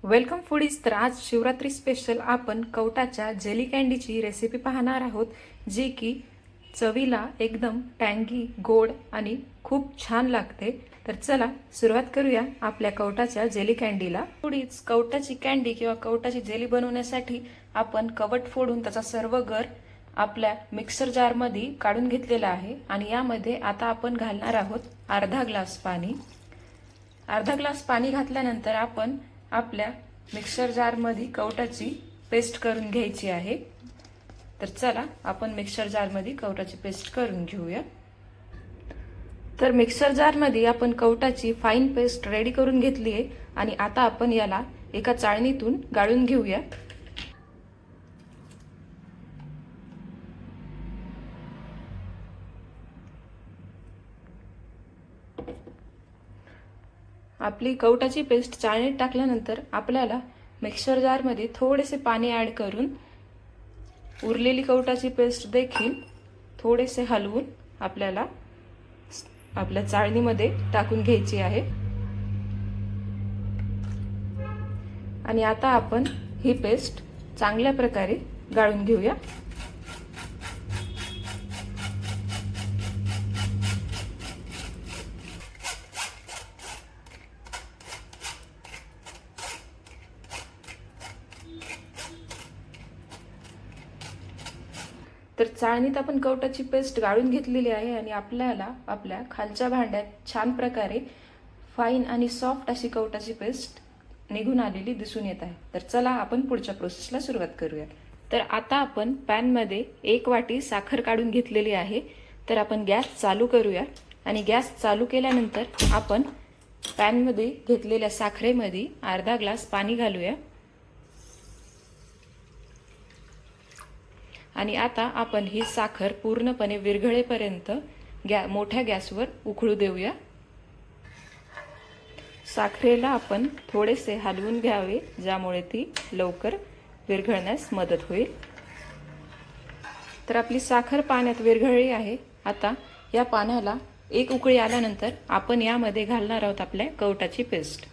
Welcome foodies. तर आज Shivratri special आपण कवटाच्या जेली कँडीची रेसिपी पाहणार आहोत, जी की चवीला एकदम टँगी, गोड आणि खूप छान लागते. तर चला सुरुवात करूया आपल्या कवटाच्या जेली कँडीला. फूडीज, कवटाची कँडी किंवा कवटाची जेली बनवण्यासाठी आपण कवट फोडून त्याचा सर्व गर आपल्या मिक्सर जारमध्ये काढून घेतलेला आहे आणि यामध्ये आता आपण घालणार आहोत अर्धा ग्लास पाणी. अर्धा ग्लास पाणी घातल्यानंतर आपण आपल्या मिक्सर जारमध्ये कवटाची पेस्ट करून घ्यायची आहे. तर चला आपण मिक्सर जारमध्ये कवटाची पेस्ट करून घेऊया. तर मिक्सर जारमध्ये आपण कवटाची फाईन पेस्ट रेडी करून घेतली आहे आणि आता आपण याला एका चाळणीतून गाळून घेऊया. आपली कवटाची पेस्ट चाळणीत टाकल्यानंतर आपल्याला मिक्सर जारमध्ये थोडेसे पाणी ॲड करून उरलेली कवटाची पेस्ट देखील थोडेसे हलवून आपल्याला आपल्या चाळणीमध्ये टाकून घ्यायची आहे. आणि आता आपण ही पेस्ट चांगल्या प्रकारे गाळून घेऊया. तर चाळणीत आपण कवटाची पेस्ट गाळून घेतलेली आहे आणि आपल्याला आपल्या खालच्या भांड्यात छान प्रकारे फाईन आणि सॉफ्ट अशी कवटाची पेस्ट निघून आलेली दिसून येत आहे. तर चला आपण पुढच्या प्रोसेसला सुरुवात करूया. तर आता आपण पॅनमध्ये 1 वाटी साखर काढून घेतलेली आहे. तर आपण गॅस चालू करूया आणि गॅस चालू केल्यानंतर आपण पॅनमध्ये घेतलेल्या साखरेमध्ये अर्धा ग्लास पाणी घालूया. आणि आता आपण ही साखर पूर्णपणे विरघळेपर्यंत मोठ्या गॅसवर उकळू देऊया. साखरेला आपण थोडेसे हलवून घ्यावे, ज्यामुळे ती लवकर विरघळण्यास मदत होईल. तर आपली साखर पाण्यात विरघळली आहे. आता या पाण्याला एक उकळी आल्यानंतर आपण यामध्ये घालणार आहोत आपल्या कवटाची पेस्ट.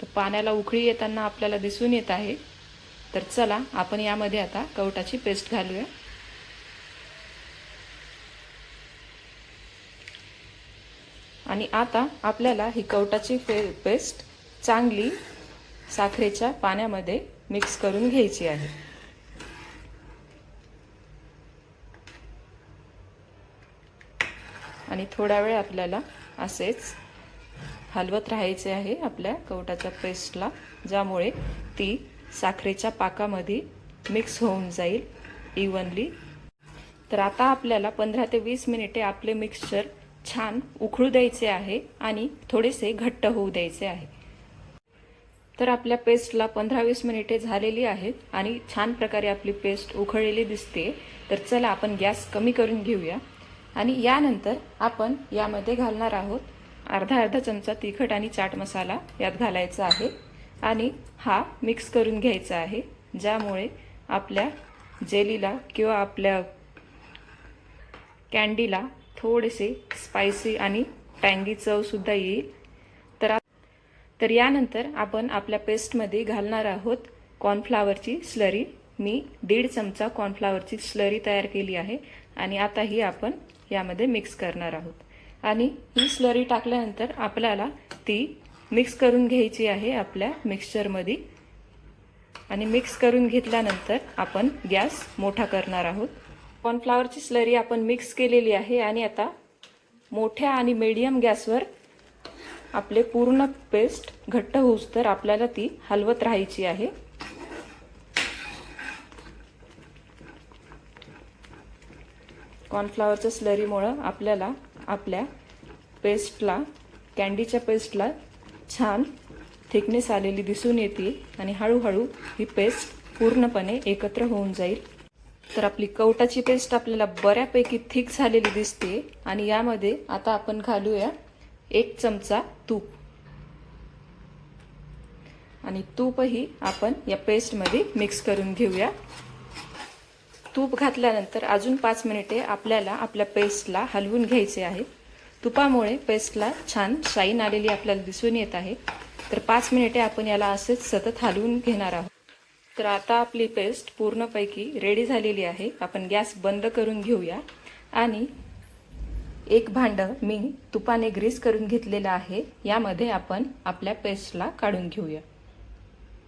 तर पाण्याला उकळी येताना आपल्याला दिसून येत आहे. तर चला आपण यामध्ये आता कवटाची पेस्ट घालूया. आणि आता आपल्याला ही कवटाची पेस्ट चांगली साखरेच्या पाण्यामध्ये मिक्स करून घ्यायची आहे. आणि थोडा वेळ आपल्याला असेच हलवत राहायचे आहे आपल्या कवटाच्या पेस्टला, ज्यामुळे ती साखरेच्या पाकामध्ये मिक्स होऊन जाईल इव्हनली. तर आता आपल्याला 15 ते 20 मिनिटे आपले मिक्सचर छान उकळू द्यायचे आहे आणि थोडेसे घट्ट होऊ द्यायचे आहे. तर आपल्या पेस्टला 15-20 मिनिटे झालेली आहेत आणि छान प्रकारे आपली पेस्ट उकळलेली दिसते. तर चला आपण गॅस कमी करून घेऊया. आणि यानंतर आपण यामध्ये घालणार आहोत अर्धा चमचा तिखट आणि चाट मसाला यात घालायचा आहे आणि हा मिक्स करून घ्यायचा आहे, ज्यामुळे आपल्या जेलीला किंवा आपल्या कँडीला थोडेसे स्पायसी आणि टँगी चव सुद्धा येईल. तर यानंतर आपण आपल्या पेस्टमध्ये घालणार आहोत कॉर्नफ्लावरची स्लरी. मी 1.5 चमचा कॉर्नफ्लावरची स्लरी तयार केली आहे आणि आता ही आपण यामध्ये मिक्स करणार आहोत. आणि ही स्लरी टाकल्यानंतर आपल्याला ती मिक्स करून घ्यायची आहे आपल्या मिक्सचरमध्ये. आणि मिक्स करून घेतल्यानंतर आपण गॅस मोठा करणार आहोत. कॉर्नफ्लावरची स्लरी आपण मिक्स केलेली आहे आणि आता मोठ्या आणि मीडियम गॅसवर आपले पूर्ण पेस्ट घट्ट होऊस तर आपल्याला ती हलवत राहायची आहे. कॉर्नफ्लावरच्या स्लरीमुळे आपल्याला आपल्या पेस्टला, कँडीच्या पेस्टला छान थिकनेस आलेली दिसून येते आणि हळूहळू ही पेस्ट पूर्णपणे एकत्र होऊन जाईल. तर आपली कवटाची पेस्ट आपल्याला बऱ्यापैकी थिक झालेली दिसते. आणि यामध्ये आता आपण घालूया 1 चमचा तूप. आणि तूपही आपण या पेस्टमध्ये मिक्स करून घेऊया. तूप घातल्यानंतर अजून 5 मिनिटे आपल्याला आपल्या पेस्टला हलवून घ्यायचे आहे. तुपामुळे पेस्टला छान शाईन आलेली आपल्याला दिसून येत आहे. तर 5 मिनिटे आपण याला असेच सतत हलवून घेणार आहोत. तर आता आपली पेस्ट पूर्णपैकी रेडी झालेली आहे. आपण गॅस बंद करून घेऊया आणि एक भांडं मी तुपाने ग्रीस करून घेतलेलं आहे. यामध्ये आपण आपल्या पेस्टला काढून घेऊया.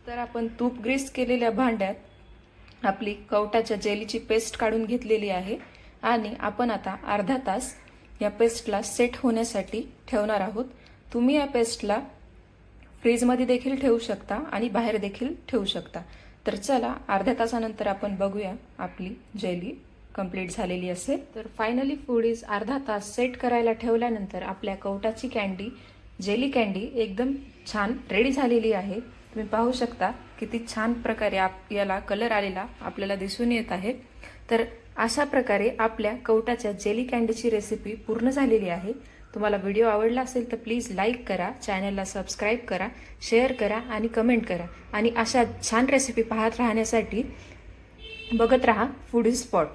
तर आपण तूप ग्रीस केलेल्या भांड्यात आपली कवटाच्या जेलीची पेस्ट काढून घेतलेली आहे आणि आपण आता अर्धा तास या पेस्टला सेट होण्यासाठी ठेवणार आहोत. तुम्ही या पेस्टला फ्रीजमध्ये देखील ठेवू शकता आणि बाहेर देखील ठेवू शकता. तर चला अर्ध्या तासानंतर आपण बघूया आपली जेली कंप्लीट झालेली असेल. तर फायनली फूडीज अर्धा तास सेट करायला ठेवल्यानंतर आपल्या कवटाची कँडी जेली कँडी एकदम छान रेडी झालेली आहे. तुम्ही पाहू शकता किती छान प्रकारे याला कलर आलेला आपल्याला दिसून येत आहे. तर अशा प्रकारे आपल्या कवटाच्या जेली कँडीची रेसिपी पूर्ण झालेली आहे. तुम्हाला व्हिडिओ आवडला असेल तर प्लीज लाईक करा, चॅनलला सबस्क्राईब करा, शेअर करा आणि कमेंट करा. आणि अशा छान रेसिपी पाहत राहण्यासाठी बघत राहा फूडी स्पॉट.